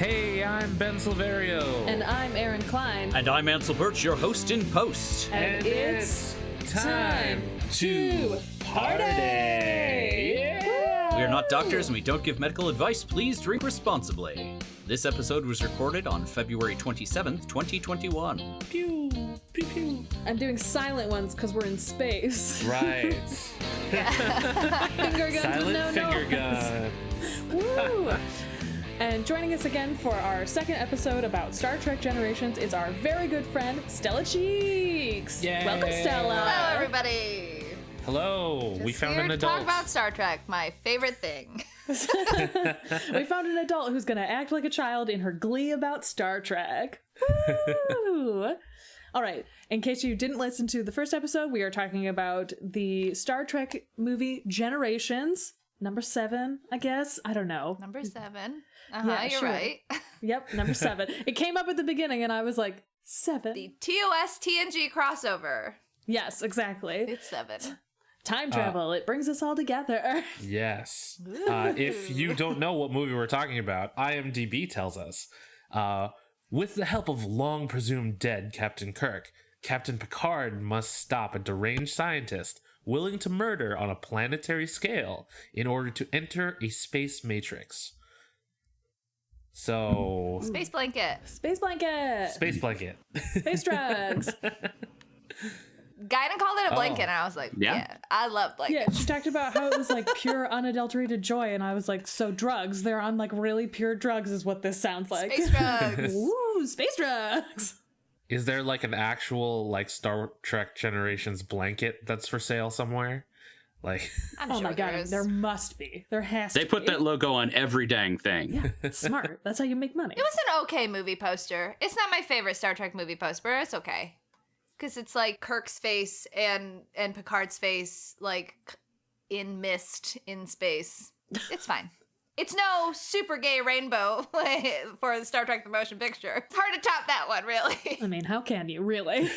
Hey, I'm Ben Silverio. And I'm Aaron Klein. And I'm Ansel Birch, your host in post. And it's time to party! Yeah! We are not doctors and we don't give medical advice. Please drink responsibly. This episode was recorded on February 27th, 2021. Pew, pew, pew. I'm doing silent ones because we're in space. Right. Finger guns Silent with no finger noise. gun. Woo! And joining us again for our second episode about Star Trek Generations is our very good friend, Stella Cheeks. Yay. Welcome, Stella. Hello, everybody. Hello. We Just found here an to adult. talk about Star Trek, my favorite thing. We found an adult who's going to act like a child in her glee about Star Trek. Woo! All right, in case you didn't listen to the first episode, we are talking about the Star Trek movie Generations, number 7, I guess. I don't know. Number 7. Yeah, You're sure. right. Yep, number 7. It came up at the beginning and I was like, 7? The TOS TNG crossover. Yes, exactly. It's 7. Time travel, it brings us all together. Yes. If you don't know what movie we're talking about, IMDb tells us. With the help of long presumed dead Captain Kirk, Captain Picard must stop a deranged scientist willing to murder on a planetary scale in order to enter a space matrix. So... Space blanket. Space blanket. Space blanket. Space drugs. Guidon called it a blanket, and I was like, yeah, I love Yeah, blankets. she talked about how it was like pure unadulterated joy, and I was like, so drugs, they're on like really pure drugs is what this sounds like. Space drugs. Ooh, space drugs. Is there like an actual like Star Trek Generations blanket that's for sale somewhere? Like, I'm Oh sure my god, there is. there must be. There has They to put be. that logo on every dang thing. Yeah, it's smart. That's how you make money. It was an okay movie poster. It's not my favorite Star Trek movie poster, but it's okay. Because it's like Kirk's face and Picard's face, like in mist in space. It's fine. It's no super gay rainbow for the Star Trek the Motion Picture. It's hard to top that one, really. I mean, how can you really?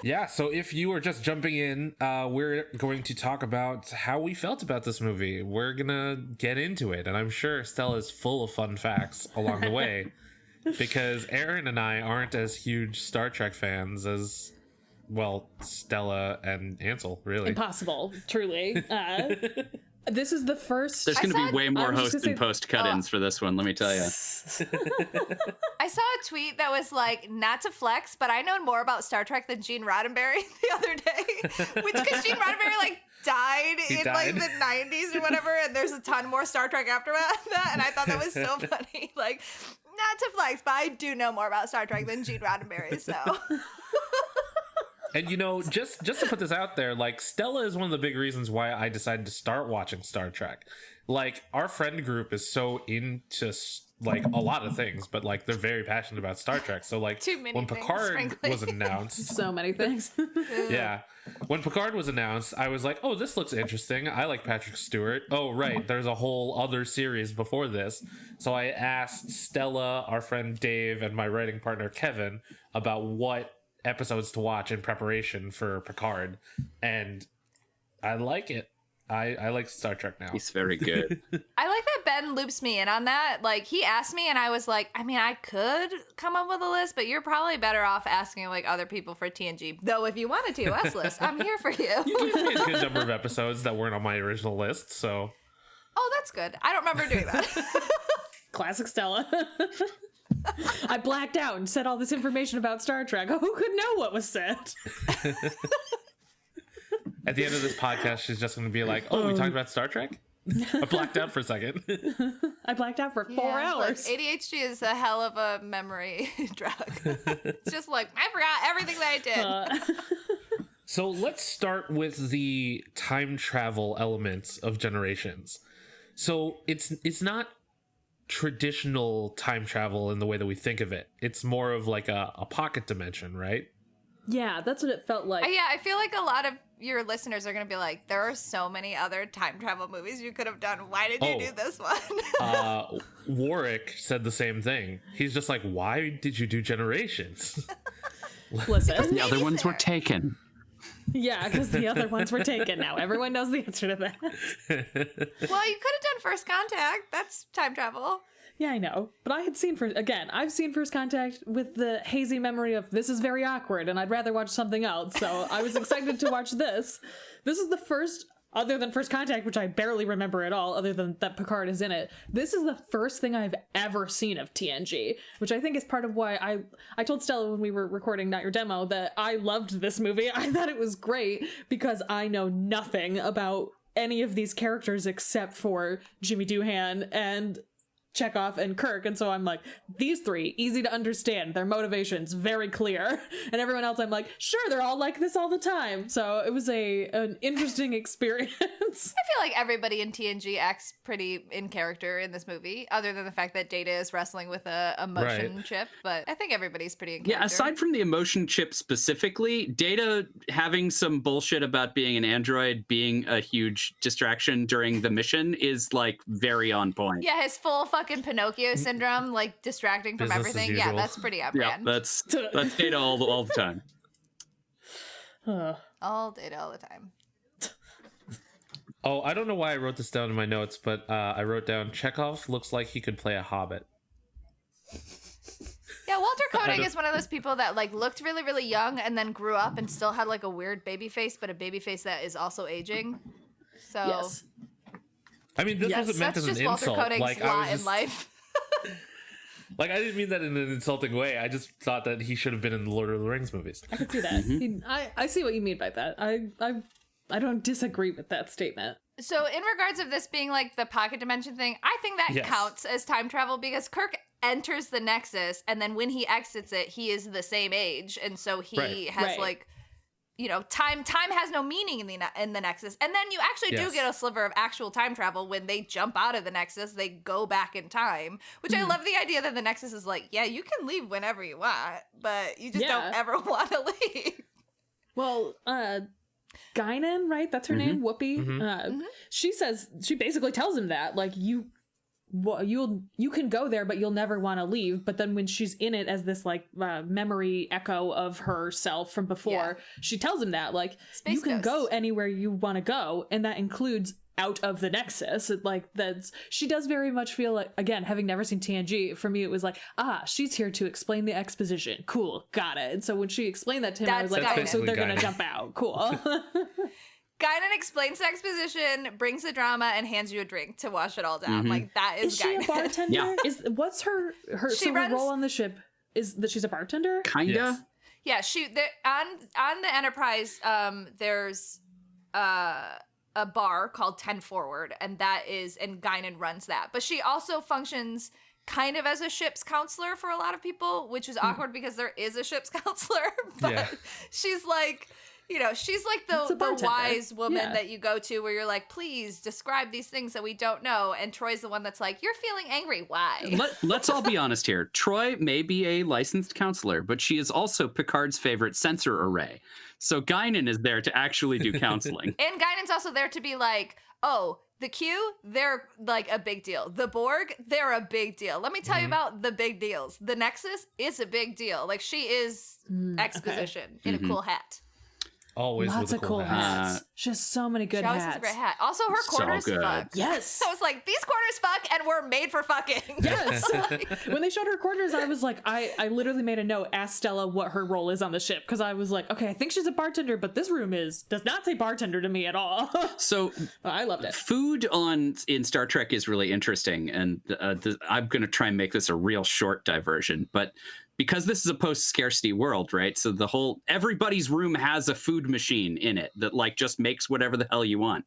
yeah, so if you are just jumping in, we're going to talk about how we felt about this movie. We're gonna get into it, and I'm sure Stella's full of fun facts along the way, because Aaron and I aren't as huge Star Trek fans as, well, Stella and Ansel, really. Impossible, truly. This is the first. There's going to be way more I was just host gonna and say- post cut-ins for this one, let me tell you. I saw a tweet that was like, not to flex, but I know more about Star Trek than Gene Roddenberry the other day. Which, because Gene Roddenberry, like, died in like the 90s or whatever, and there's a ton more Star Trek after that, and I thought that was so funny. Like, not to flex, but I do know more about Star Trek than Gene Roddenberry, so... And you know, just to put this out there, like, Stella is one of the big reasons why I decided to start watching Star Trek. Like, our friend group is so into like a lot of things, but like they're very passionate about Star Trek. So like Too many when things, Picard frankly. was announced, So many things. yeah, when Picard was announced, I was like, oh, this looks interesting. I like Patrick Stewart. Oh, right, there's a whole other series before this. So I asked Stella, our friend Dave, and my writing partner Kevin about what episodes to watch in preparation for Picard, and I like it. I like Star Trek now. He's very good. I like that Ben loops me in on that. Like, he asked me, and I was like, I mean, I could come up with a list, but you're probably better off asking, like, other people for TNG. Though, if you want a TOS list, I'm here for you. You've made a good number of episodes that weren't on my original list, so... Oh, that's good. I don't remember doing that. Classic Stella. I blacked out and said all this information about Star Trek. Who could know what was said? At the end of this podcast, she's just going to be like, oh, we talked about Star Trek? I blacked out for a second. I blacked out for 4 Yeah, hours. Look, ADHD is a hell of a memory drug. It's just like, I forgot everything that I did. So let's start with the time travel elements of Generations. So it's not traditional time travel in the way that we think of it. It's more of like a pocket dimension, right? Yeah, that's what it felt like. Yeah, I feel like a lot of your listeners are going to be like, there are so many other time travel movies you could have done. Why did you do this one? Warwick said the same thing. He's just like, why did you do Generations? Listen. The other ones were taken. Yeah, because the other ones were taken now. Everyone knows the answer to that. Well, you could have done First Contact. That's time travel. Yeah, I know. But I've seen First Contact with the hazy memory of this is very awkward and I'd rather watch something else. So I was excited to watch this. This is the first, other than First Contact, which I barely remember at all, other than that Picard is in it. This is the first thing I've ever seen of TNG, which I think is part of why I told Stella when we were recording Not Your Demo that I loved this movie. I thought it was great because I know nothing about any of these characters except for Jimmy Doohan and Chekhov and Kirk, and so I'm like, these three, easy to understand, their motivations very clear, and everyone else I'm like, sure, they're all like this all the time. So it was an interesting experience. I feel like everybody in TNG acts pretty in character in this movie, other than the fact that Data is wrestling with a emotion chip, but I think everybody's pretty in character. Yeah, aside from the emotion chip specifically, Data having some bullshit about being an android being a huge distraction during the mission is like very on point. Yeah, his full fucking Pinocchio syndrome, like distracting from Business as everything. Yeah, usual. that's pretty up Yeah, brand. that's Data all the time. All Data all the time. Oh, I don't know why I wrote this down in my notes, but I wrote down Chekhov looks like he could play a hobbit. Yeah, Walter Koenig is one of those people that like looked really, really young and then grew up and still had like a weird baby face, but a baby face that is also aging. So Yes. I mean, this wasn't meant that's as just an Walter insult. Koenig's Like I lot was in just, life. like I didn't mean that in an insulting way. I just thought that he should have been in the Lord of the Rings movies. I can see that. I see what you mean by that. I don't disagree with that statement. So in regards of this being like the pocket dimension thing, I think that Yes. counts as time travel because Kirk enters the Nexus and then when he exits it, he is the same age. And so he Right. has Right. like, you know, time has no meaning in the Nexus. And then you actually do Yes. get a sliver of actual time travel when they jump out of the Nexus, they go back in time, which I love the idea that the Nexus is like, yeah, you can leave whenever you want, but you just don't ever want to leave. Well, Guinan, right? That's her name, Whoopi. She basically tells him that, like, you can go there, but you'll never want to leave. But then when she's in it as this like memory echo of herself from before, she tells him that like Space you can Ghost. go anywhere you want to go, and that includes out of the Nexus. She does very much feel like, again, having never seen TNG, for me it was like, she's here to explain the exposition. Cool, got it. And so when she explained that to him, I was That's like, Guinan. oh, so they're gonna Guinan. jump out. Cool. Guinan explains the exposition, brings the drama, and hands you a drink to wash it all down. Like that is Is she a Guinan. bartender? Yeah. What's her She so her runs- role on the ship is that she's a bartender? Kinda. Yes. Yeah, on the Enterprise, there's a bar called 10 Forward, and Guinan runs that. But she also functions kind of as a ship's counselor for a lot of people, which is awkward because there is a ship's counselor, but Yeah. she's like, you know, she's like It's a the bartender. wise woman Yeah. that you go to where you're like, please describe these things that we don't know. And Troy's the one that's like, you're feeling angry. Why? Let's all be honest here. Troy may be a licensed counselor, but she is also Picard's favorite sensor array. So Guinan is there to actually do counseling. And Guinan's also there to be like, oh, the Q, they're like a big deal. The Borg, they're a big deal. Let me tell you about the big deals. The Nexus is a big deal. Like she is exposition in a cool hat. Always Lots with of a cool cool hat. hats. She has so many good She always hats. has a great hat. Also, her So quarters good. fuck. Yes. So I was like, these quarters fuck and we're made for fucking. Yes. When they showed her quarters, I was like, I literally made a note, asked Stella what her role is on the ship, because I was like, okay, I think she's a bartender, but this room does not say bartender to me at all. So I loved it. food in Star Trek is really interesting, and I'm going to try and make this a real short diversion, but because this is a post-scarcity world, right? So everybody's room has a food machine in it that like just makes whatever the hell you want.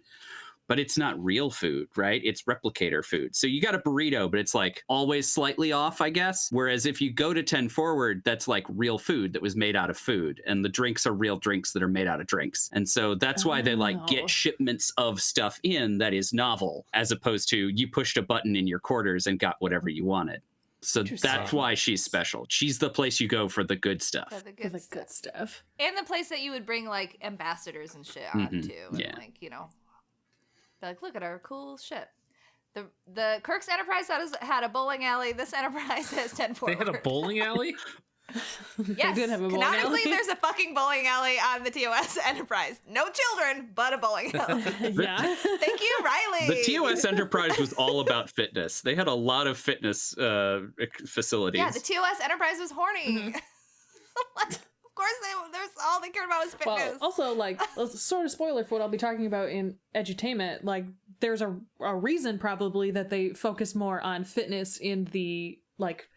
But it's not real food, right? It's replicator food. So you got a burrito, but it's like always slightly off, I guess. Whereas if you go to 10 Forward, that's like real food that was made out of food. And the drinks are real drinks that are made out of drinks. And so that's why they like get shipments of stuff in that is novel, as opposed to you pushed a button in your quarters and got whatever you wanted. So that's why she's special. She's the place you go for the good stuff. For the For good the stuff. good stuff. And the place that you would bring like ambassadors and shit on too. And Yeah. like, you know, be like, look at our cool ship. The Kirk's Enterprise had a bowling alley. This Enterprise has 10 They Forward. had a bowling alley? Yes, did have a bowling canonically, alley. there's a fucking bowling alley on the TOS Enterprise. No children, but a bowling alley. Yeah. Thank you, Riley. The TOS Enterprise was all about fitness. They had a lot of fitness facilities. Yeah, the TOS Enterprise was horny. Of course, there's all they cared about was fitness. Well, also, like, a sort of spoiler for what I'll be talking about in edutainment, like, there's a reason probably that they focus more on fitness in the, like,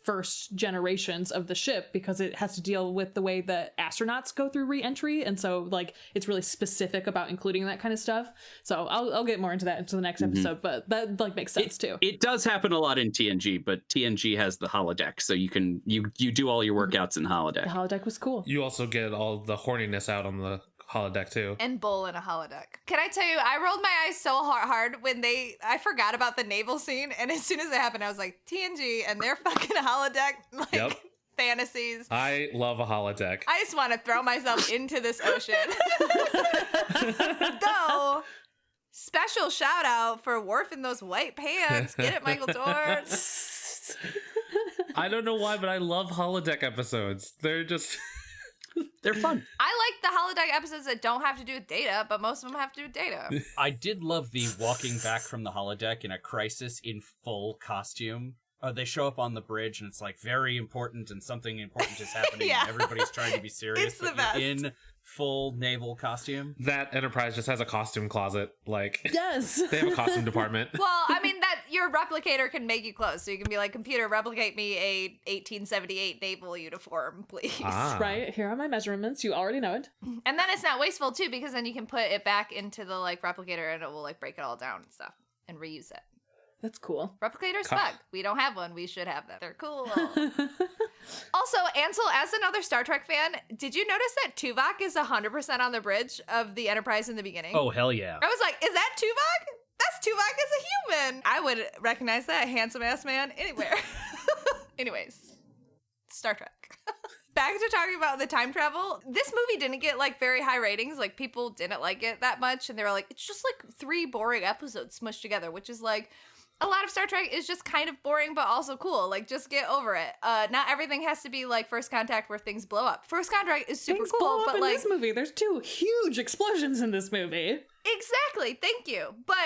first generations of the ship, because it has to deal with the way that astronauts go through re-entry, and so, like, it's really specific about including that kind of stuff. So I'll get more into that into the next episode, but that, like, makes sense too. It does happen a lot in TNG, but TNG has the holodeck, so you can you do all your workouts in holodeck. The holodeck was cool. You also get all the horniness out on the holodeck too. And bowl in a holodeck. Can I tell you, I rolled my eyes so hard when I forgot about the naval scene, and as soon as it happened, I was like, TNG and their fucking holodeck, like, Yep. fantasies. I love a holodeck. I just want to throw myself into this ocean. Though, special shout out for Worf in those white pants. Get it, Michael Dorn. I don't know why, but I love holodeck episodes. They're just They're fun. I like the holodeck episodes that don't have to do with data, but most of them have to do with data. I did love the walking back from the holodeck in a crisis in full costume. They show up on the bridge and it's like very important and something important is happening. Yeah. And everybody's trying to be serious. It's the but best. you're in full naval costume. that Enterprise just has a costume closet. Like Yes. they have a costume department. Well, I mean, that your replicator can make you clothes. So you can be like, computer, replicate me a 1878 naval uniform, please. Ah. Right, here are my measurements. You already know it. And then it's not wasteful, too, because then you can put it back into the, like, replicator and it will, like, break it all down and stuff and reuse it. That's cool. Replicators fuck. We don't have one. We should have them. They're cool. Also, Ansel, as another Star Trek fan, did you notice that Tuvok is 100% on the bridge of the Enterprise in the beginning? Oh, hell yeah. I was like, is that Tuvok? That's Tuvok as a human. I would recognize that handsome-ass man anywhere. Anyways, Star Trek. Back to talking about the time travel. This movie didn't get, like, very high ratings. Like, people didn't like it that much. And they were like, it's just, like, 3 boring episodes smushed together, which is, like, a lot of Star Trek is just kind of boring, but also cool. Like, just get over it. Not everything has to be like First Contact where things blow up. First Contact is super Things cool, blow up but in like this movie. There's 2 huge explosions in this movie. exactly. Thank you. But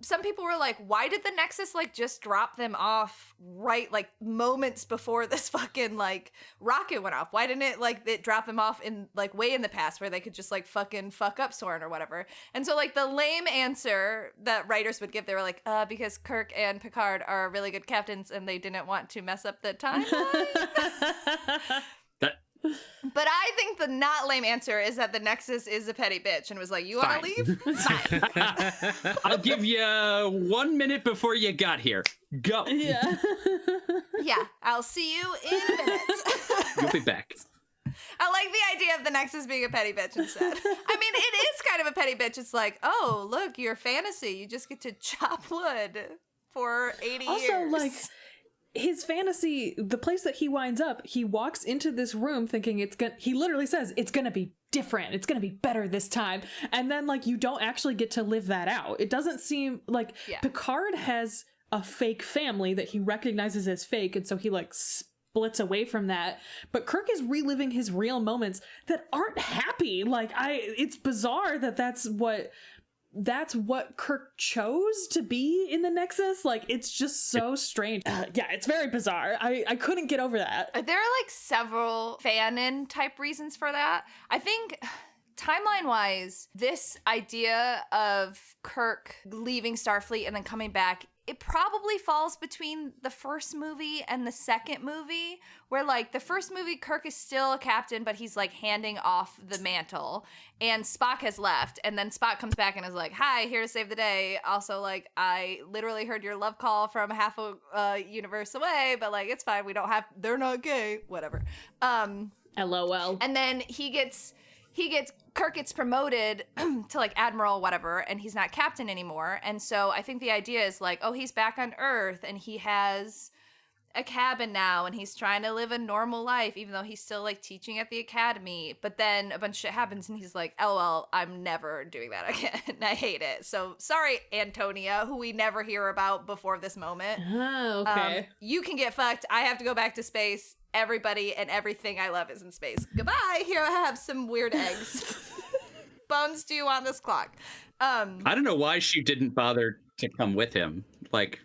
some people were like, why did the Nexus like just drop them off right like moments before this fucking like rocket went off? Why didn't it drop them off in like way in the past where they could just like fucking fuck up Soren or whatever? And so like the lame answer that writers would give, they were like, because Kirk and Picard are really good captains and they didn't want to mess up the timeline. But I think the not lame answer is that the Nexus is a petty bitch and was like, you want to leave? Fine. I'll give you 1 minute before you got here. Go. Yeah. Yeah, I'll see you in a minute. You'll be back. I like the idea of the Nexus being a petty bitch instead. I mean, it is kind of a petty bitch. It's like, oh, look, your fantasy. You just get to chop wood for 80 Also, years. like, his fantasy, the place that he winds up, he walks into this room thinking he literally says, it's gonna be different. It's gonna be better this time. And then, like, you don't actually get to live that out. It doesn't seem like Picard has a fake family that he recognizes as fake. And so he, like, splits away from that. But Kirk is reliving his real moments that aren't happy. Like, it's bizarre that that's what Kirk chose to be in the Nexus. Like, it's just so strange. Yeah, it's very bizarre. I couldn't get over that. There are like several fan-in type reasons for that. I think timeline-wise, this idea of Kirk leaving Starfleet and then coming back, it probably falls between the first movie and the second movie, where like the first movie, Kirk is still a captain, but he's like handing off the mantle and Spock has left. And then Spock comes back and is like, hi, here to save the day. Also, like, I literally heard your love call from half a universe away, but like, it's fine. They're not gay, whatever. LOL. And then Kirk gets promoted to like admiral, whatever, and he's not captain anymore. And so I think the idea is like, oh, he's back on Earth and he has a cabin now and he's trying to live a normal life even though he's still like teaching at the academy, but then a bunch of shit happens and he's like, LOL, I'm never doing that again. I hate it. So sorry, Antonia, who we never hear about before this moment. Oh, okay. You can get fucked. I have to go back to space. Everybody and everything I love is in space. Goodbye. Here I have some weird eggs. Bones stew on this clock. I don't know why she didn't bother to come with him. Like,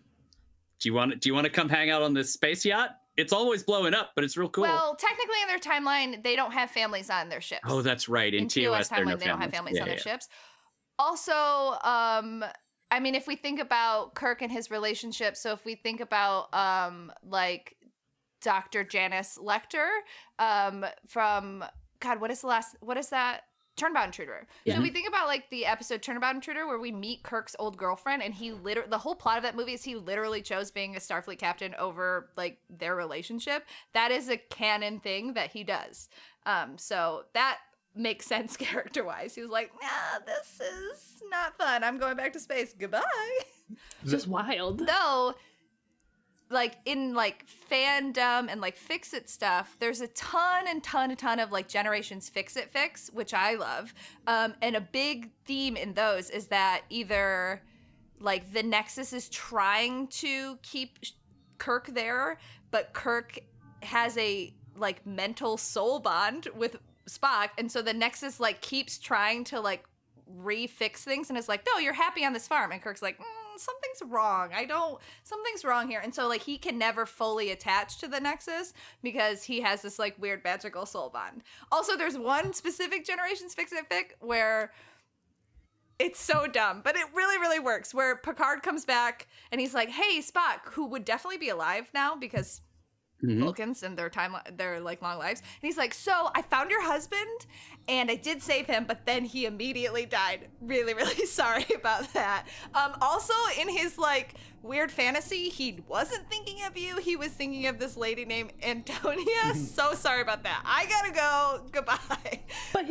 do you want to come hang out on this space yacht? It's always blowing up, but it's real cool. Well, technically in their timeline, they don't have families on their ships. Oh, that's right. In TOS, timeline, they don't have families on their ships. Also, I mean, if we think about Kirk and his relationship, so if we think about like Dr. Janice Lecter from God, what is that? Turnabout Intruder. Yeah. So we think about like the episode Turnabout Intruder where we meet Kirk's old girlfriend and the whole plot of that movie is he literally chose being a Starfleet captain over like their relationship. That is a canon thing that he does. So that makes sense character-wise. He was like, nah, this is not fun. I'm going back to space. Goodbye. It's just wild. Though, like in like fandom and like fix-it stuff, there's a ton of like Generations fix-it fix, which I love. And a big theme in those is that either like the Nexus is trying to keep Kirk there, but Kirk has a like mental soul bond with Spock, and so the Nexus like keeps trying to like refix things and is like, no, you're happy on this farm, and Kirk's like, something's wrong. Something's wrong here. And so like he can never fully attach to the Nexus because he has this like weird magical soul bond. Also, there's one specific Generations fix-it fic where it's so dumb, but it really, really works, where Picard comes back and he's like, hey, Spock, who would definitely be alive now because Vulcans and their like long lives. And he's like, so I found your husband and I did save him, but then he immediately died. Really, really sorry about that. Also in his like weird fantasy, he wasn't thinking of you. He was thinking of this lady named Antonia. So sorry about that. I gotta go. Goodbye. But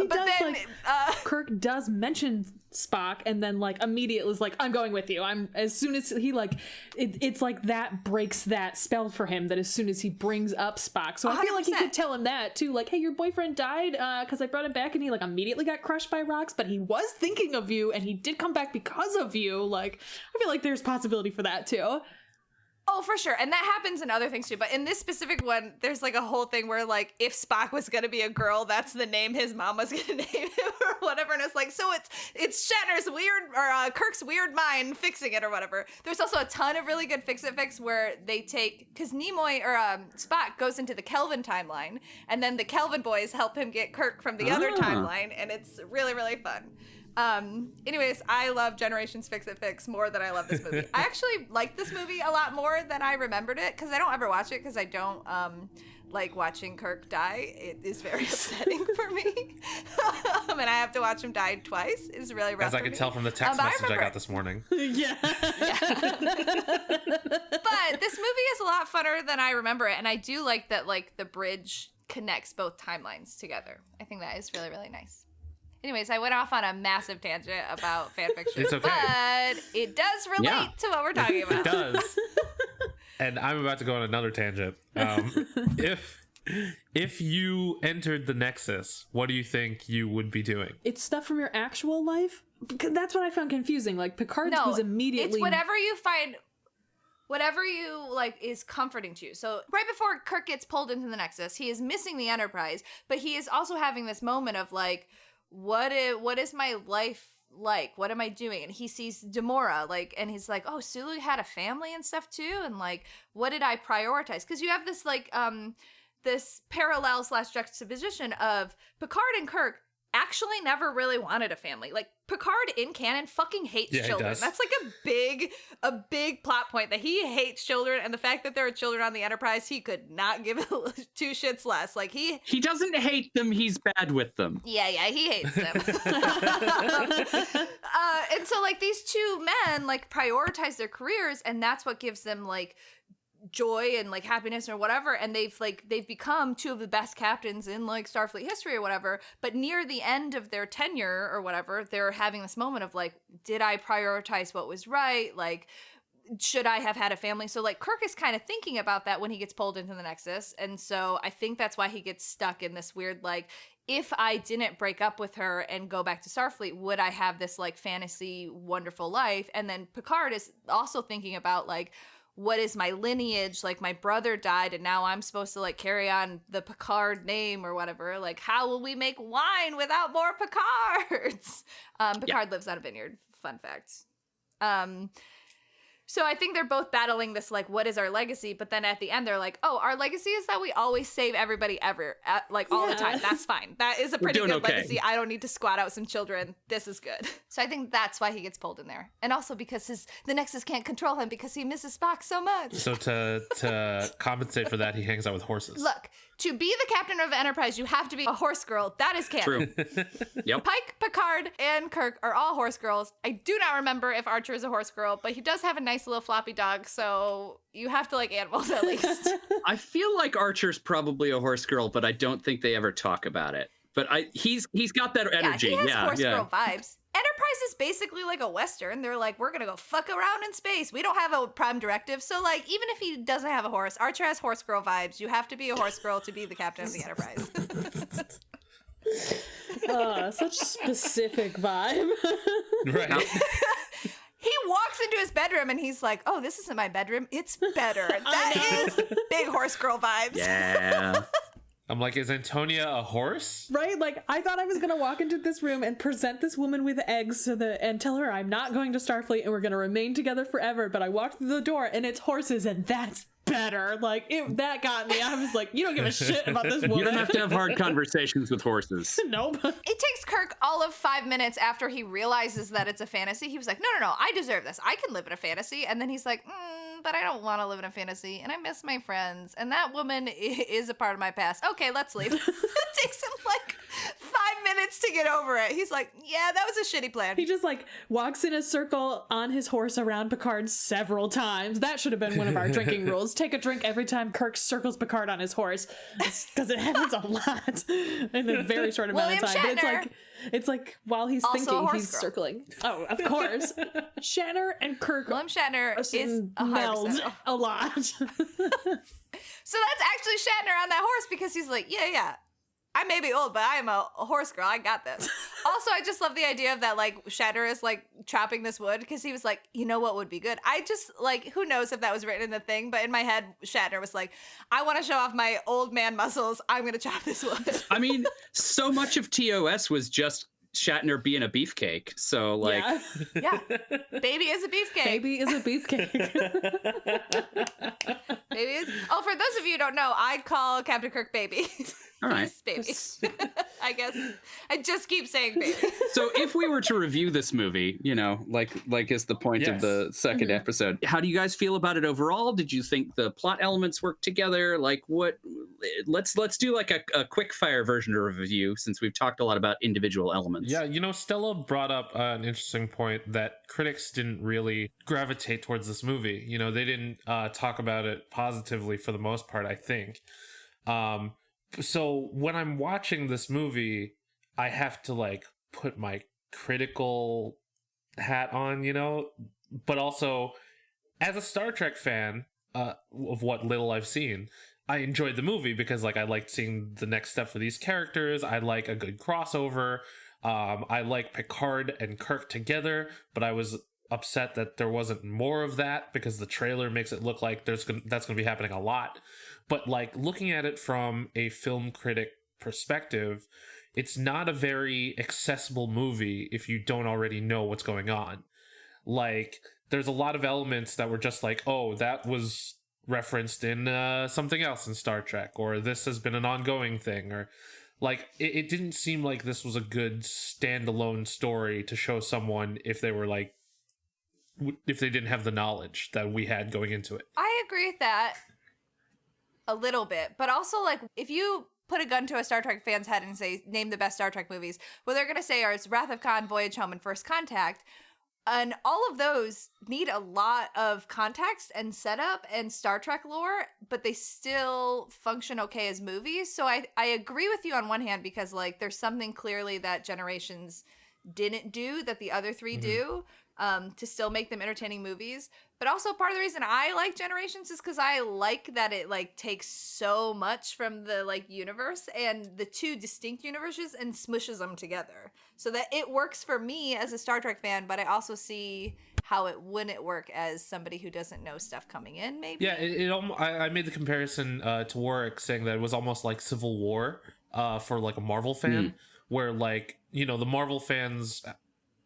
Kirk does mention Spock and then like immediately is like, I'm going with you. As soon as he like it's like that breaks that spell for him, that as soon as he brings up Spock. So I feel like he could tell him that too, like, hey, your boyfriend died because I brought him back and he like immediately got crushed by rocks, but he was thinking of you and he did come back because of you. Like, I feel like there's possibility for that too. Oh, for sure. And that happens in other things too. But in this specific one, there's like a whole thing where like if Spock was going to be a girl, that's the name his mom was going to name him or whatever. And it's like, so it's Shatner's weird or Kirk's weird mind fixing it or whatever. There's also a ton of really good fix-it fix where they take, because Nimoy or Spock goes into the Kelvin timeline and then the Kelvin boys help him get Kirk from the other timeline. And it's really, really fun. Anyways, I love Generations fix-it fix more than I love this movie. I actually like this movie a lot more than I remembered it because I don't ever watch it because I don't like watching Kirk die. It is very upsetting for me. And I have to watch him die twice. It's really rough. As I can tell from the text message I got this morning. Yeah. But this movie is a lot funner than I remember it, and I do like that like the bridge connects both timelines together. I think that is really, really nice. Anyways, I went off on a massive tangent about fanfiction. It's okay. But it does relate to what we're talking about. It does. And I'm about to go on another tangent. If you entered the Nexus, what do you think you would be doing? It's stuff from your actual life? Because that's what I found confusing. Like, Picard's was immediately... It's whatever you find... Whatever you, like, is comforting to you. So right before Kirk gets pulled into the Nexus, he is missing the Enterprise, but he is also having this moment of, like, what is my life like? What am I doing? And he sees Demora, like, and he's like, oh, Sulu had a family and stuff too, and like, what did I prioritize? Because you have this like this parallel / juxtaposition of Picard and Kirk actually never really wanted a family. Like, Picard in canon fucking hates children. That's like a big plot point, that he hates children, and the fact that there are children on the Enterprise, he could not give two shits less. Like, he doesn't hate them, he's bad with them. Yeah, he hates them. And so like these two men like prioritize their careers, and that's what gives them like joy and like happiness or whatever, and they've become two of the best captains in like Starfleet history or whatever. But near the end of their tenure or whatever, they're having this moment of like, did I prioritize what was right? Like, should I have had a family? So like Kirk is kind of thinking about that when he gets pulled into the Nexus. And so I think that's why he gets stuck in this weird, like, if I didn't break up with her and go back to Starfleet, would I have this like fantasy wonderful life? And then Picard is also thinking about like, what is my lineage? Like my brother died and now I'm supposed to like carry on the Picard name or whatever. Like how will we make wine without more Picards? Picard lives on a vineyard. Fun fact. So I think they're both battling this, like, what is our legacy? But then at the end, they're like, oh, our legacy is that we always save everybody ever, like, all the time. That's fine. That is a pretty good legacy. I don't need to squat out some children. This is good. So I think that's why he gets pulled in there. And also because the Nexus can't control him because he misses Spock so much. So to compensate for that, he hangs out with horses. Look, to be the captain of Enterprise, you have to be a horse girl. That is canon. True. Yep. Pike, Picard, and Kirk are all horse girls. I do not remember if Archer is a horse girl, but he does have a nice little floppy dog, so you have to like animals at least. I feel like Archer's probably a horse girl, but I don't think they ever talk about it. But he's got that energy. Yeah, he has horse girl vibes. Enterprise is basically like a Western. They're like, we're going to go fuck around in space. We don't have a prime directive. So, like, even if he doesn't have a horse, Archer has horse girl vibes. You have to be a horse girl to be the captain of the Enterprise. Such specific vibe. Right. He walks into his bedroom and he's like, oh, this isn't my bedroom. It's better. That is big horse girl vibes. Yeah. I'm like, is Antonia a horse? Right? Like, I thought I was going to walk into this room and present this woman with eggs and tell her I'm not going to Starfleet and we're going to remain together forever. But I walked through the door and it's horses and that's better. Like, that got me. I was like, you don't give a shit about this woman. You don't have to have hard conversations with horses. Nope. It takes Kirk all of 5 minutes after he realizes that it's a fantasy. He was like, no, I deserve this. I can live in a fantasy. And then he's like, but I don't want to live in a fantasy, and I miss my friends, and that woman is a part of my past. Okay, let's leave. It takes him like 5 minutes to get over it. He's like, yeah, that was a shitty plan. He just like walks in a circle on his horse around Picard several times. That should have been one of our drinking rules. Take a drink every time Kirk circles Picard on his horse, because it happens a lot in a very short amount William of time. Shatner. But it's like while he's Also thinking, a horse he's girl. circling. Oh, of course. Shatner and Kirk William Shatner is 100%. meld a lot. So that's actually Shatner on that horse because he's like, yeah. I may be old, but I am a horse girl. I got this. Also, I just love the idea of that, like, Shatner is, like, chopping this wood because he was like, you know what would be good? I just, like, who knows if that was written in the thing, but in my head, Shatner was like, I want to show off my old man muscles. I'm going to chop this wood. I mean, so much of TOS was just Shatner being a beefcake. So, like... Yeah. Baby is a beefcake. Baby is a beefcake. Baby is... Oh, for those of you who don't know, I call Captain Kirk Baby. All right. He's baby. I guess. I just keep saying baby. So if we were to review this movie, you know, like is the point of the second episode, how do you guys feel about it overall? Did you think the plot elements work together? Like what, let's do like a quick fire version of a review since we've talked a lot about individual elements. Yeah, you know, Stella brought up an interesting point that critics didn't really gravitate towards this movie. You know, they didn't talk about it positively for the most part, I think. So when I'm watching this movie, I have to like put my critical hat on, you know, but also as a Star Trek fan of what little I've seen, I enjoyed the movie because like I liked seeing the next step for these characters. I like a good crossover. I like Picard and Kirk together, but I was upset that there wasn't more of that because the trailer makes it look like that's going to be happening a lot. But like looking at it from a film critic perspective, it's not a very accessible movie if you don't already know what's going on. Like there's a lot of elements that were just like, oh, that was referenced in something else in Star Trek, or this has been an ongoing thing, or like it didn't seem like this was a good standalone story to show someone if they were like, if they didn't have the knowledge that we had going into it. I agree with that a little bit, but also like if you put a gun to a Star Trek fan's head and say, name the best Star Trek movies, what they're going to say are Wrath of Khan, Voyage Home, and First Contact. And all of those need a lot of context and setup and Star Trek lore, but they still function okay as movies. So I agree with you on one hand because like there's something clearly that Generations didn't do that the other three do. to still make them entertaining movies. But also part of the reason I like Generations is because I like that it like takes so much from the like universe and the two distinct universes and smushes them together so that it works for me as a Star Trek fan, but I also see how it wouldn't work as somebody who doesn't know stuff coming in, maybe. Yeah, I made the comparison to Warwick, saying that it was almost like Civil War for like a Marvel fan, where like, you know, the Marvel fans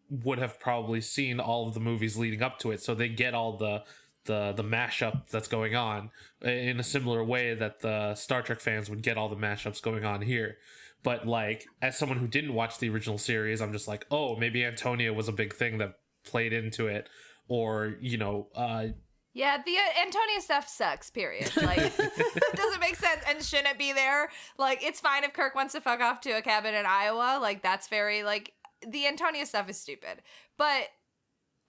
would have probably seen all of the movies leading up to it, so they get all the mashup that's going on in a similar way that the Star Trek fans would get all the mashups going on here. But like, as someone who didn't watch the original series, I'm just like, oh, maybe Antonia was a big thing that played into it, or, you know, yeah, the Antonia stuff sucks, period. Like, it doesn't make sense and shouldn't be there. Like, it's fine if Kirk wants to fuck off to a cabin in Iowa. Like, that's very, like, the Antonia stuff is stupid. But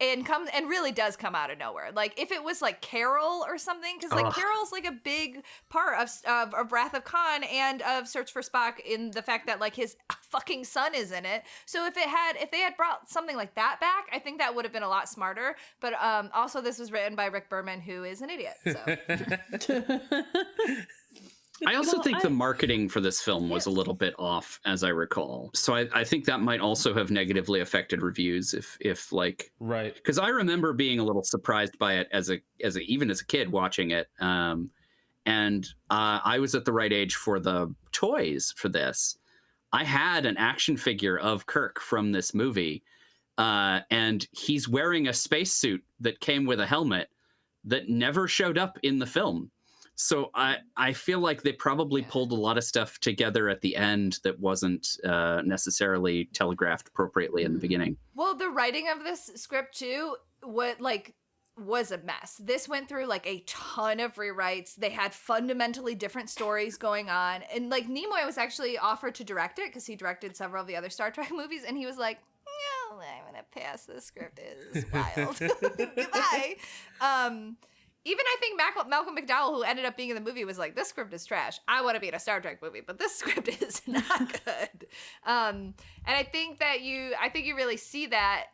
and really does come out of nowhere. Like, if it was like Carol or something, because like Carol's like a big part of Wrath of Khan and of Search for Spock, in the fact that like his fucking son is in it. So if they had brought something like that back, I think that would have been a lot smarter. But also this was written by Rick Berman, who is an idiot. So I also think the marketing for this film was a little bit off, as I recall. So I think that might also have negatively affected reviews if like, right. Because I remember being a little surprised by it even as a kid watching it. And I was at the right age for the toys for this. I had an action figure of Kirk from this movie, and he's wearing a spacesuit that came with a helmet that never showed up in the film. So I feel like they probably pulled a lot of stuff together at the end that wasn't necessarily telegraphed appropriately in the beginning. Well, the writing of this script too, was a mess. This went through like a ton of rewrites. They had fundamentally different stories going on. And like Nimoy was actually offered to direct it because he directed several of the other Star Trek movies. And he was like, no, I'm going to pass. This script is wild. Goodbye. Even I think Malcolm McDowell, who ended up being in the movie, was like, this script is trash. I want to be in a Star Trek movie, but this script is not good. And I think you really see that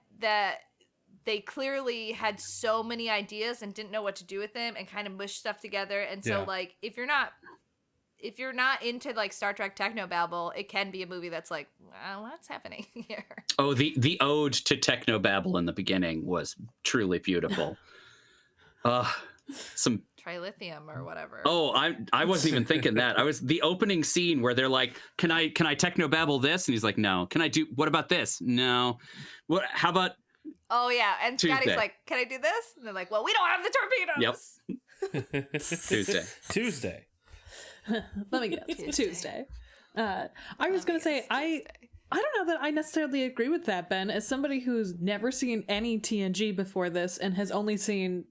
they clearly had so many ideas and didn't know what to do with them and kind of mushed stuff together. And so like, if you're not into like Star Trek technobabble, it can be a movie that's like, well, what's happening here? Oh, the ode to technobabble in the beginning was truly beautiful. Some trilithium or whatever. Oh, I wasn't even thinking that. I was the opening scene where they're like, "Can I technobabble this?" And he's like, "No." What about this? No. What? How about? Oh yeah, and Tuesday. Scotty's like, "Can I do this?" And they're like, "Well, we don't have the torpedoes." Yep. Tuesday. Let me guess. Tuesday. I was gonna say I don't know that I necessarily agree with that, Ben. As somebody who's never seen any TNG before this and has only seen,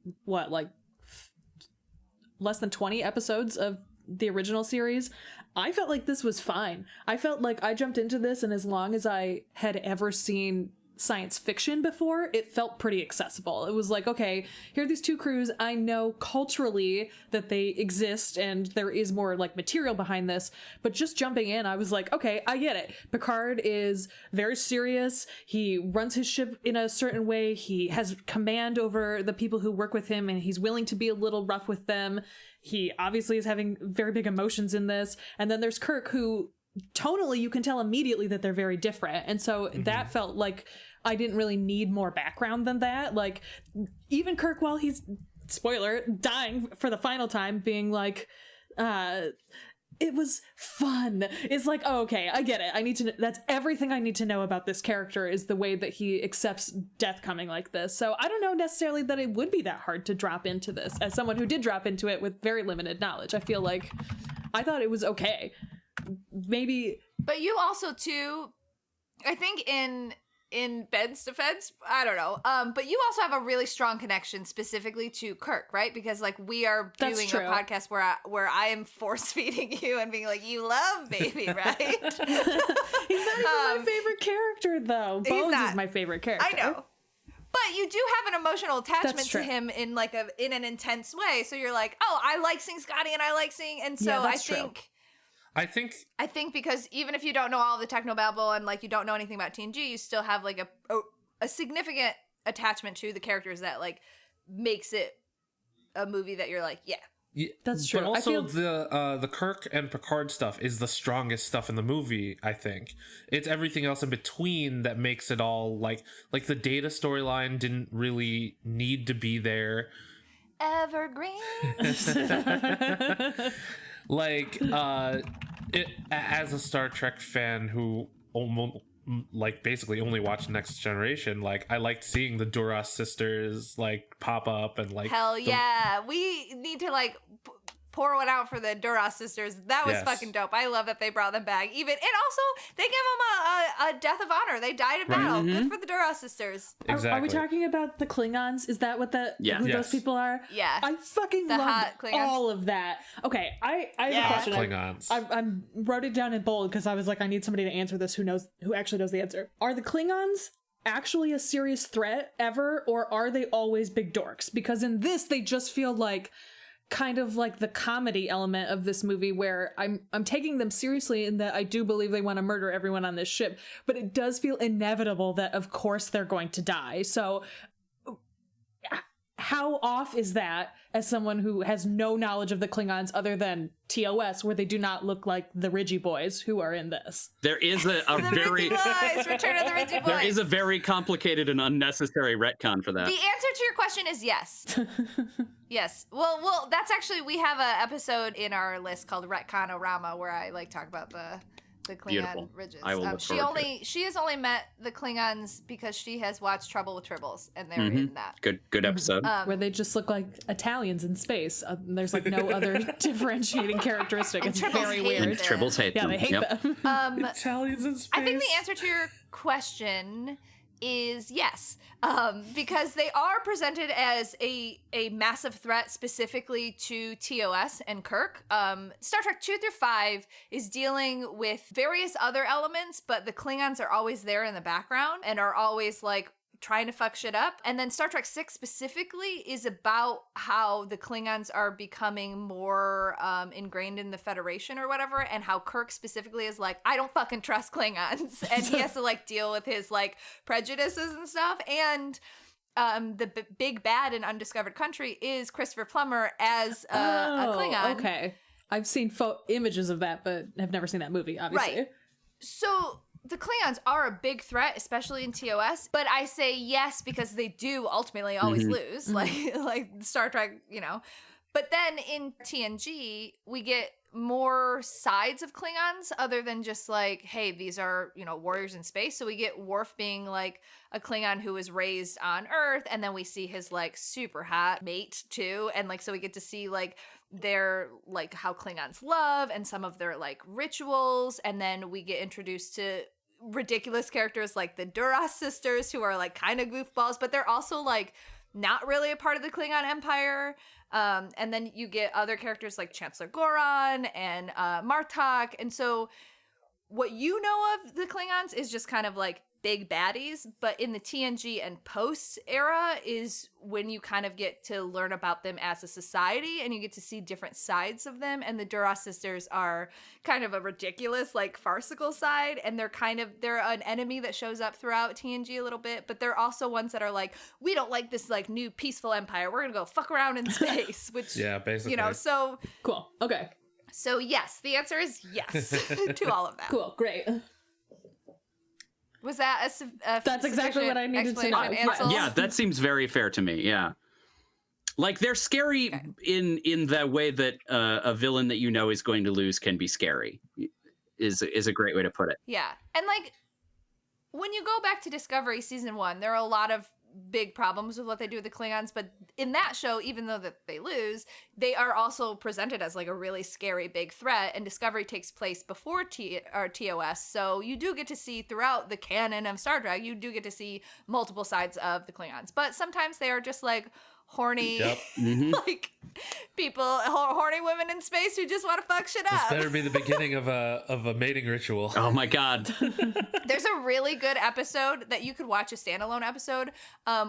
less than 20 episodes of the original series, I felt like this was fine. I felt like I jumped into this, and as long as I had ever seen science fiction before, it felt pretty accessible. It was like, okay, here are these two crews. I know culturally that they exist and there is more like material behind this, but just jumping in, I was like, okay, I get it. Picard is very serious. He runs his ship in a certain way. He has command over the people who work with him, and he's willing to be a little rough with them. He obviously is having very big emotions in this. And then there's Kirk, who tonally you can tell immediately that they're very different, and so that felt like I didn't really need more background than that. Like, even Kirk, while he's, spoiler, dying for the final time, being like, it was fun. It's like, oh, okay, I get it. I need to know. That's everything I need to know about this character, is the way that he accepts death coming like this. So I don't know necessarily that it would be that hard to drop into this. As someone who did drop into it with very limited knowledge, I feel like I thought it was okay. Maybe, but you also too, I think in Ben's defense, I don't know, but you also have a really strong connection specifically to Kirk, right? Because like we are doing a podcast where I am force feeding you and being like, you love baby, right? He's not even my favorite character, though. Bones is my favorite character. I know. But you do have an emotional attachment to him in like in an intense way. So you're like, oh, I like seeing Scotty and I like seeing, and so I think because even if you don't know all the technobabble and like you don't know anything about TNG, you still have like a significant attachment to the characters that like makes it a movie that you're like, yeah. Yeah, That's true. But I also feel- the Kirk and Picard stuff is the strongest stuff in the movie, I think. It's everything else in between that makes it all like the Data storyline didn't really need to be there. Evergreen. Like as a Star Trek fan who almost like basically only watched Next Generation, like I liked seeing the Duras sisters like pop up and like Hell yeah. We need to like pour one out for the Duras sisters. That was Yes. fucking dope. I love that they brought them back. And also they give them a death of honor. They died in battle. Good for the Duras sisters. exactly. Are we talking about the Klingons? Is that what Yeah. who Yes. those people are? Yeah. I fucking The loved hot Klingons. all of that. Okay, I have Yeah. a question. Klingons. I wrote it down in bold because I was like, I need somebody to answer this who actually knows the answer. Are the Klingons actually a serious threat ever, or are they always big dorks? Because in this, they just feel like kind of like the comedy element of this movie where I'm taking them seriously in that I do believe they want to murder everyone on this ship, but it does feel inevitable that of course they're going to die. So how off is that as someone who has no knowledge of the Klingons other than TOS, where they do not look like the Ridgy boys who are in this? There is a The very Ridgy Boys. Return of the Ridgy Boys. there is a very complicated and unnecessary retcon for that. The answer to your question is yes. Yes. Well, that's actually, we have an episode in our list called Retconorama where I like talk about the Klingon Beautiful. ridges. I will look forward to she has only met the Klingons because she has watched Trouble with Tribbles, and they're in that. Good episode. Where they just look like Italians in space. There's like no other differentiating characteristic. It's Tribbles very hate weird. And Tribbles hate Yeah, them. they hate Yep. them. Italians in space. I think the answer to your question is yes, because they are presented as a massive threat specifically to TOS and Kirk. Star Trek 2 through 5 is dealing with various other elements, but the Klingons are always there in the background and are always like trying to fuck shit up. And then Star Trek 6 specifically is about how the Klingons are becoming more ingrained in the Federation or whatever, and how Kirk specifically is like, I don't fucking trust Klingons. And he has to like deal with his like prejudices and stuff. And the big bad in Undiscovered Country is Christopher Plummer as a Klingon. Okay. I've seen images of that, but have never seen that movie, obviously. Right. So the Klingons are a big threat, especially in TOS, but I say yes because they do ultimately always lose, like Star Trek, you know. But then in TNG, we get more sides of Klingons other than just like, hey, these are, you know, warriors in space. So we get Worf being like a Klingon who was raised on Earth, and then we see his like super hot mate too, and like so we get to see like their like how Klingons love and some of their like rituals, and then we get introduced to ridiculous characters like the Duras sisters who are like kind of goofballs, but they're also like not really a part of the Klingon Empire. And then you get other characters like Chancellor Goron and Martok. And so what you know of the Klingons is just kind of like big baddies, but in the TNG and post era is when you kind of get to learn about them as a society, and you get to see different sides of them. And the Duras sisters are kind of a ridiculous, like farcical side, and they're an enemy that shows up throughout TNG a little bit, but they're also ones that are like, we don't like this like new peaceful empire, we're gonna go fuck around in space, which Yeah, basically. you know, so Cool. Okay. yes, the answer is yes to all of that. Cool. Great. Was that a That's exactly what I needed to know. explanation, Ansel? Yeah, that seems very fair to me. Yeah, like they're scary in the way that a villain that you know is going to lose can be scary. Is a great way to put it. Yeah. And like when you go back to Discovery season 1, there are a lot of big problems with what they do with the Klingons, but in that show, even though that they lose, they are also presented as like a really scary big threat, and Discovery takes place before TOS, so you do get to see throughout the canon of Star Trek, you do get to see multiple sides of the Klingons, but sometimes they are just like horny, like people, horny women in space who just want to fuck shit This up. better be the beginning of a mating ritual. Oh my god. There's a really good episode that you could watch, a standalone episode,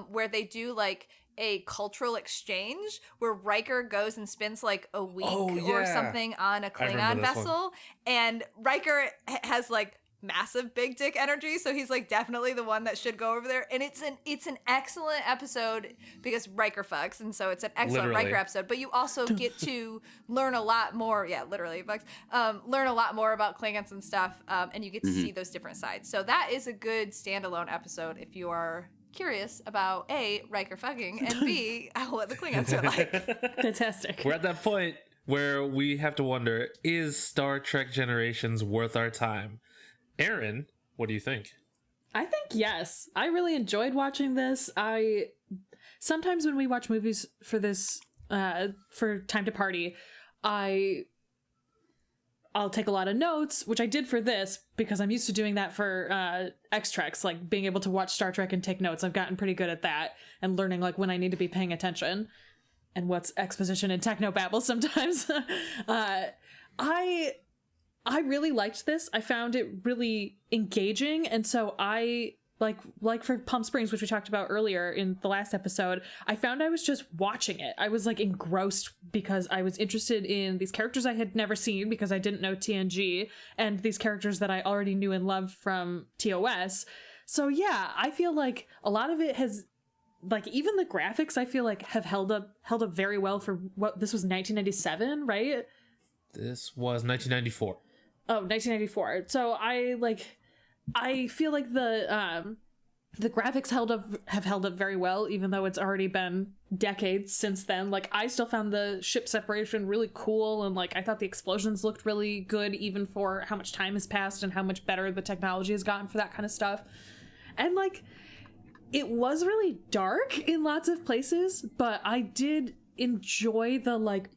where they do like a cultural exchange where Riker goes and spends like a week or something on a Klingon remember this vessel, and Riker has like massive big dick energy, so he's like definitely the one that should go over there. And it's an excellent episode because Riker fucks, and so it's an excellent Literally. Riker episode. But you also get to learn a lot more. Yeah, literally fucks. Learn a lot more about Klingons and stuff, and you get to see those different sides. So that is a good standalone episode if you are curious about A, Riker fucking, and B, what the Klingons are like. Fantastic. We're at that point where we have to wonder, is Star Trek Generations worth our time? Aaron, what do you think? I think yes. I really enjoyed watching this. Sometimes when we watch movies for this, for Time to Party, I'll take a lot of notes, which I did for this because I'm used to doing that for X-Treks, like being able to watch Star Trek and take notes. I've gotten pretty good at that and learning like when I need to be paying attention and what's exposition and technobabble sometimes. I really liked this. I found it really engaging, and so I like for Palm Springs, which we talked about earlier in the last episode, I found I was just watching it. I was like engrossed because I was interested in these characters I had never seen because I didn't know TNG, and these characters that I already knew and loved from TOS. So yeah, I feel like a lot of it has, like, even the graphics I feel like have held up very well for what this was 1997, right? This was 1994. Oh, 1994. So I feel like the graphics have held up very well, even though it's already been decades since then. Like, I still found the ship separation really cool, and like I thought the explosions looked really good, even for how much time has passed and how much better the technology has gotten for that kind of stuff. And like, it was really dark in lots of places, but I did enjoy the like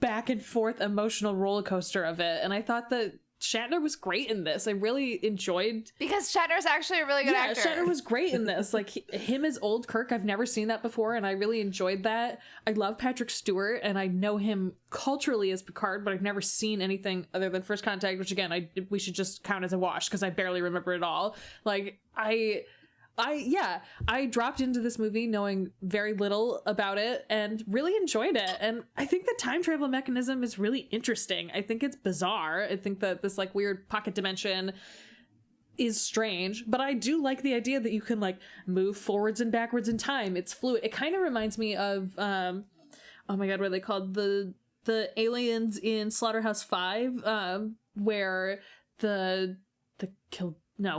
back and forth emotional roller coaster of it, and I thought that Shatner was great in this. I really enjoyed, because Shatner's actually a really good actor. Shatner was great in this. Like him as old Kirk, I've never seen that before, and I really enjoyed that. I love Patrick Stewart, and I know him culturally as Picard, but I've never seen anything other than First Contact, which again we should just count as a wash because I barely remember it all. Like I dropped into this movie knowing very little about it and really enjoyed it. And I think the time travel mechanism is really interesting. I think it's bizarre. I think that this like weird pocket dimension is strange, but I do like the idea that you can like move forwards and backwards in time. It's fluid. It kind of reminds me of oh my god, what are they called? The aliens in Slaughterhouse-5, where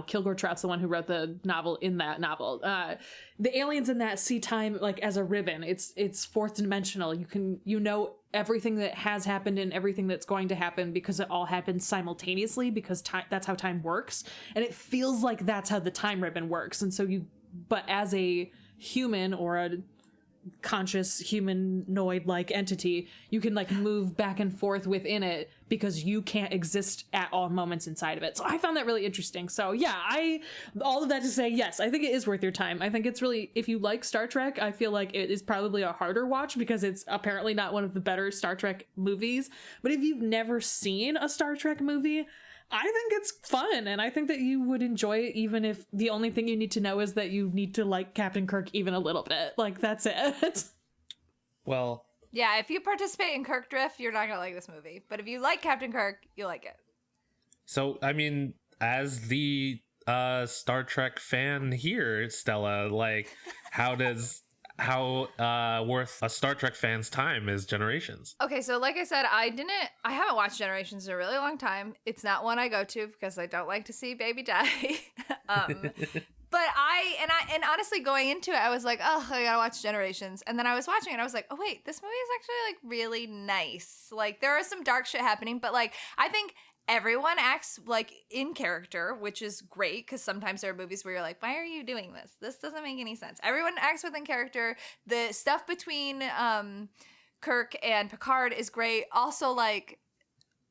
Kilgore Trout's the one who wrote the novel in that novel. The aliens in that see time like as a ribbon. It's fourth dimensional. You know everything that has happened and everything that's going to happen because it all happens simultaneously, because that's how time works. And it feels like that's how the time ribbon works. And so but as a human or a conscious humanoid like entity, you can like move back and forth within it because you can't exist at all moments inside of it. So I found that really interesting. So yeah, all of that to say, yes, I think it is worth your time. I think it's really, if you like Star Trek, I feel like it is probably a harder watch because it's apparently not one of the better Star Trek movies. But if you've never seen a Star Trek movie, I think it's fun, and I think that you would enjoy it even if the only thing you need to know is that you need to like Captain Kirk even a little bit. Like, that's it. Well, yeah, if you participate in Kirk drift, you're not gonna like this movie. But if you like Captain Kirk, you'll like it. so I mean, as the Star Trek fan here, Stella, like, how worth a Star Trek fan's time is Generations? Okay, so like I said, I haven't watched Generations in a really long time. It's not one I go to because I don't like to see baby die. But I honestly going into it, I was like, oh, I gotta watch Generations. And then I was watching it and I was like, oh wait, this movie is actually like really nice. Like, there are some dark shit happening, but like, I think everyone acts like in character, which is great, because sometimes there are movies where you're like, why are you doing this? This doesn't make any sense. Everyone acts within character. The stuff between Kirk and Picard is great. Also, like,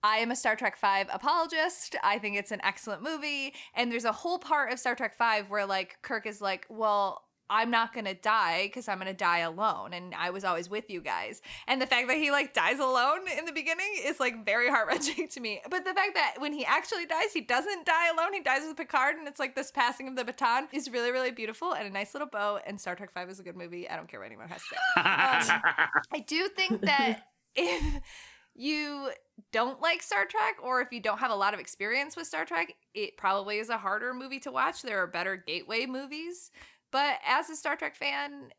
I am a Star Trek V apologist. I think it's an excellent movie. And there's a whole part of Star Trek V where like Kirk is like, well, I'm not gonna die because I'm gonna die alone, and I was always with you guys. And the fact that he like dies alone in the beginning is like very heart-wrenching to me. But the fact that when he actually dies, he doesn't die alone, he dies with Picard, and it's like this passing of the baton is really, really beautiful and a nice little bow. And Star Trek V is a good movie. I don't care what anyone has to say. I do think that if you don't like Star Trek, or if you don't have a lot of experience with Star Trek, it probably is a harder movie to watch. There are better gateway movies. But as a Star Trek fan,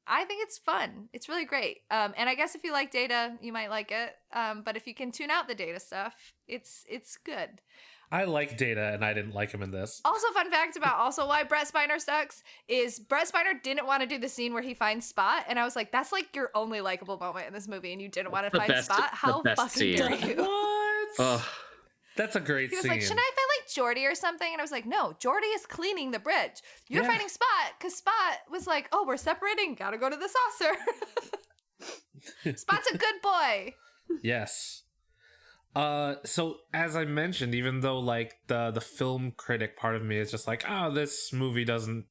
I think it's fun. It's really great. And I guess if you like Data, you might like it. But if you can tune out the Data stuff, it's good. I like Data, and I didn't like him in this. Also, fun fact about also why Brett Spiner sucks is Brett Spiner didn't want to do the scene where he finds Spot, and I was like, that's like your only likable moment in this movie, and you didn't want to find Spot? How fucking dare you? What? That's a great scene. He was like, shouldn't I find like Geordi or something? And I was like, no, Geordi is cleaning the bridge. You're finding Spot because Spot was like, oh, we're separating, gotta go to the saucer. Spot's a good boy. Yes. So as I mentioned, even though like the film critic part of me is just like, oh, this movie doesn't,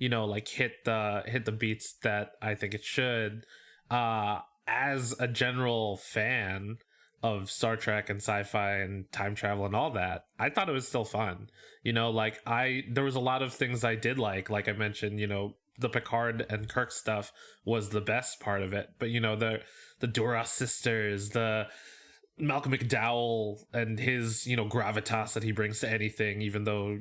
like hit the beats that I think it should. As a general fan of Star Trek and sci-fi and time travel and all that, I thought it was still fun. There was a lot of things I did like I mentioned, the Picard and Kirk stuff was the best part of it. But the Duras sisters, the Malcolm McDowell and his, gravitas that he brings to anything, even though,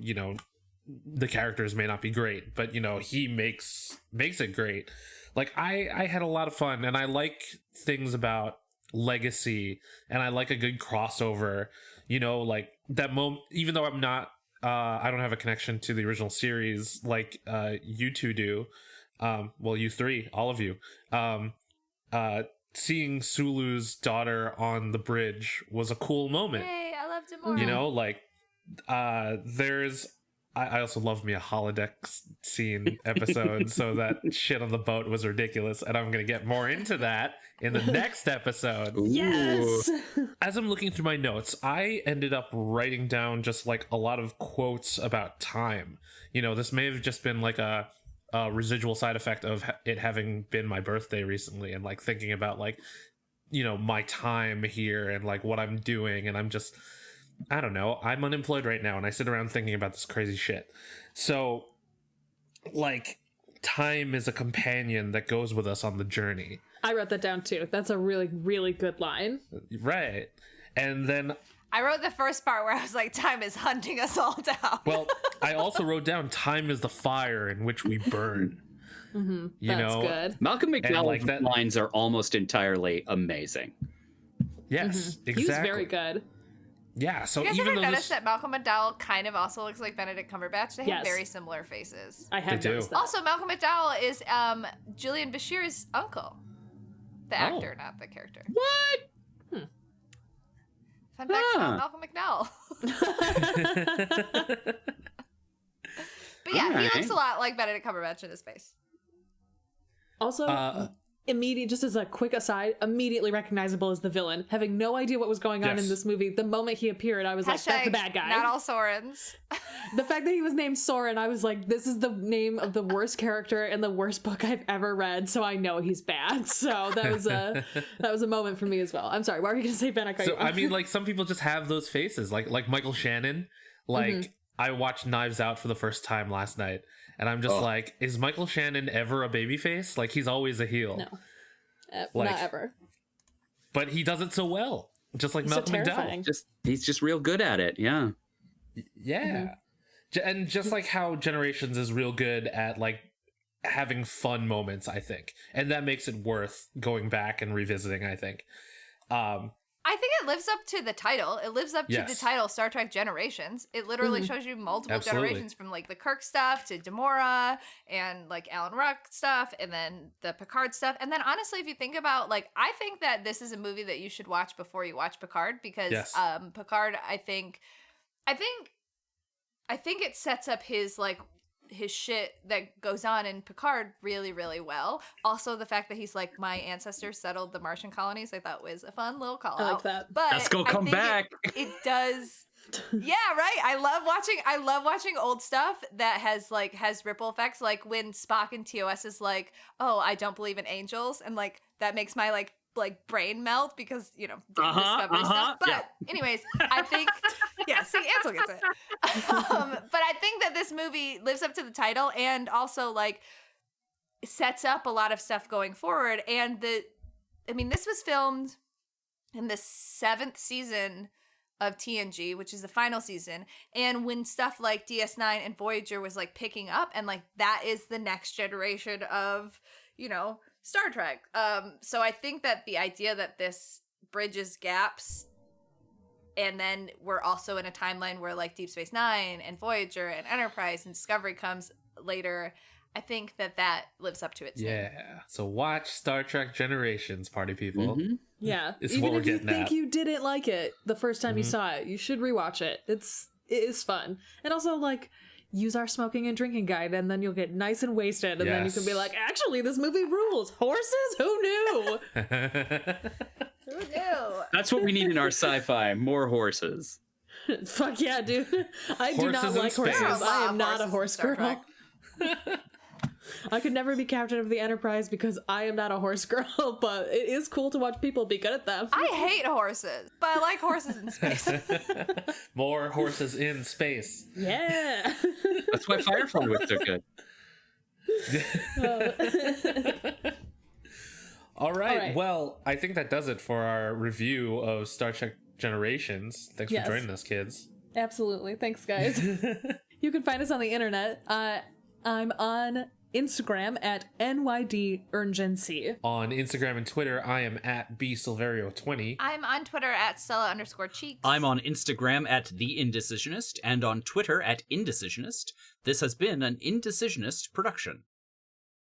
the characters may not be great, but, he makes it great. Like, I had a lot of fun, and I like things about legacy, and I like a good crossover, like that moment, even though I'm not, I don't have a connection to the original series like you two do. Well, you three, all of you. Seeing Sulu's daughter on the bridge was a cool moment. Hey, I loved it more. I also love me a holodeck scene episode, so that shit on the boat was ridiculous, and I'm gonna get more into that in the next episode. Yes. As I'm looking through my notes, I ended up writing down just like a lot of quotes about time. This may have just been like a residual side effect of it having been my birthday recently, and like thinking about like, my time here and like what I'm doing, and I'm just, I don't know, I'm unemployed right now and I sit around thinking about this crazy shit. So like, time is a companion that goes with us on the journey. I wrote that down too. That's a really, really good line. Right. And then I wrote the first part where I was like, time is hunting us all down. Well, I also wrote down time is the fire in which we burn. Mm-hmm. That's good. Malcolm McDowell's like lines are almost entirely amazing. Yes, exactly. He was very good. Yeah, so you guys even ever though noticed that Malcolm McDowell kind of also looks like Benedict Cumberbatch? They have very similar faces. I have noticed that. Also, Malcolm McDowell is Julian Bashir's uncle. The actor, not the character. What? Fun fact about Malcolm McDowell. But yeah, he looks a lot like Benedict Cumberbatch in his face. Also, just as a quick aside, immediately recognizable as the villain. Having no idea what was going on in this movie, the moment he appeared, I was like, that's the bad guy. Not all Sorens. The fact that he was named Soren, I was like, this is the name of the worst character in the worst book I've ever read, so I know he's bad. So that was a moment for me as well. I'm sorry, why were you going to say Ben? I mean, like, some people just have those faces, like Michael Shannon. Like, I watched Knives Out for the first time last night, and I'm just like, is Michael Shannon ever a babyface? Like, he's always a heel. No. Not ever. But he does it so well. Just like Malcolm McDowell. He's just real good at it, yeah. Yeah. And just like how Generations is real good at like having fun moments, I think. And that makes it worth going back and revisiting, I think. I think it lives up to the title. It lives up to the title, Star Trek Generations. It literally shows you multiple generations, from like the Kirk stuff to Demora and like Alan Ruck stuff, and then the Picard stuff. And then honestly, if you think about, like, I think that this is a movie that you should watch before you watch Picard, because Picard, I think it sets up his shit that goes on in Picard really, really well. Also, the fact that he's like, my ancestors settled the Martian colonies, I thought was a fun little call out. I like that. But let's go come back. It does. Yeah, right. I love watching old stuff that has ripple effects. Like when Spock in TOS is like, oh, I don't believe in angels, and like that makes my like brain melt because, discovery stuff. But anyways, I think, see, Ansel gets it. But I think that this movie lives up to the title, and also like sets up a lot of stuff going forward. And this was filmed in the 7th season of TNG, which is the final season, and when stuff like DS9 and Voyager was like picking up, and like that is the next generation of, you know, Star Trek. So I think that the idea that this bridges gaps, and then we're also in a timeline where like Deep Space Nine and Voyager and Enterprise and Discovery comes later, I think that that lives up to its name. Yeah. So watch Star Trek Generations, party people. Mhm. Yeah. It's Even what we're if you getting think at. you didn't like it the first time you saw it, you should rewatch it. It is fun. And also, like, use our smoking and drinking guide, and then you'll get nice and wasted, and then you can be Yes. like, actually, this movie rules. Horses? Who knew? Who knew? That's what we need in our sci-fi. More horses. Fuck yeah, dude. I do not Horses in like space. horses. There are a lot I of am not a horses in horse Star girl. Trek. I could never be captain of the Enterprise because I am not a horse girl, but it is cool to watch people be good at them. I hate horses, but I like horses in space. More horses in space. Yeah. That's why Firefly was so good. All right. right. Well, I think that does it for our review of Star Trek Generations. Thanks Yes. for joining us, kids. Absolutely. Thanks, guys. You can find us on the internet. I'm on Instagram at NYDurgency. On Instagram and Twitter, I am at bsilverio20. I'm on Twitter at Stella_Cheeks. I'm on Instagram at The Indecisionist and on Twitter at Indecisionist. This has been an Indecisionist production.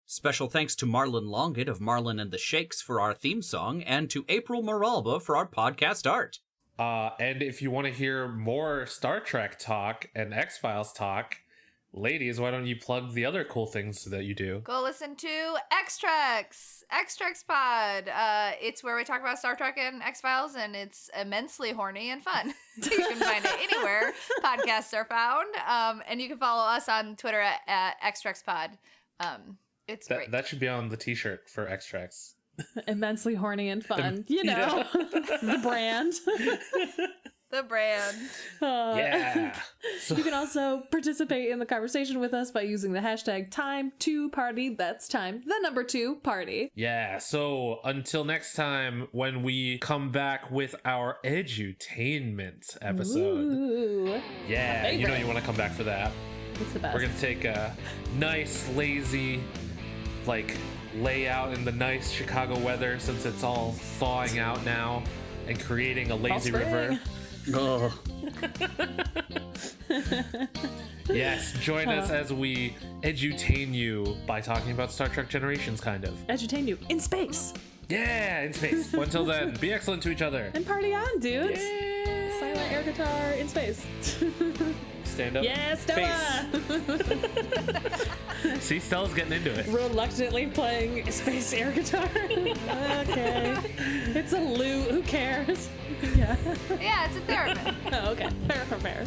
Special thanks to Marlon Longett of Marlon and the Shakes for our theme song, and to April Moralba for our podcast art. And if you want to hear more Star Trek talk and X-Files talk, ladies, why don't you plug the other cool things that you do? Go listen to X-Trex Pod. It's where we talk about Star Trek and X-Files, and it's immensely horny and fun. You can find it anywhere podcasts are found. And you can follow us on Twitter at X-Trex Pod. It's great. That should be on the t-shirt for X-Trex. Immensely horny and fun. You know, the brand. The brand. Yeah. You can also participate in the conversation with us by using the hashtag #Time2Party. That's time, the number 2 party. Yeah, so until next time, when we come back with our edutainment episode. Ooh, Yeah, you know favorite. you want to come back for that. it's the best. We're gonna take a nice, lazy, like, layout in the nice Chicago weather, since it's all thawing out now, and creating a lazy spring. river. Oh. Yes, join us as we edutain you by talking about Star Trek Generations, kind of. Edutain you in space. Yeah, in space. Until then, be excellent to each other. And party on, dudes. Yeah. Silent air guitar in space. Stand up. Yeah, Stella! See, Stella's getting into it. Reluctantly playing space air guitar. Okay. It's a lute. Who cares? Yeah. Yeah, it's a theremin. Oh, okay. Fair.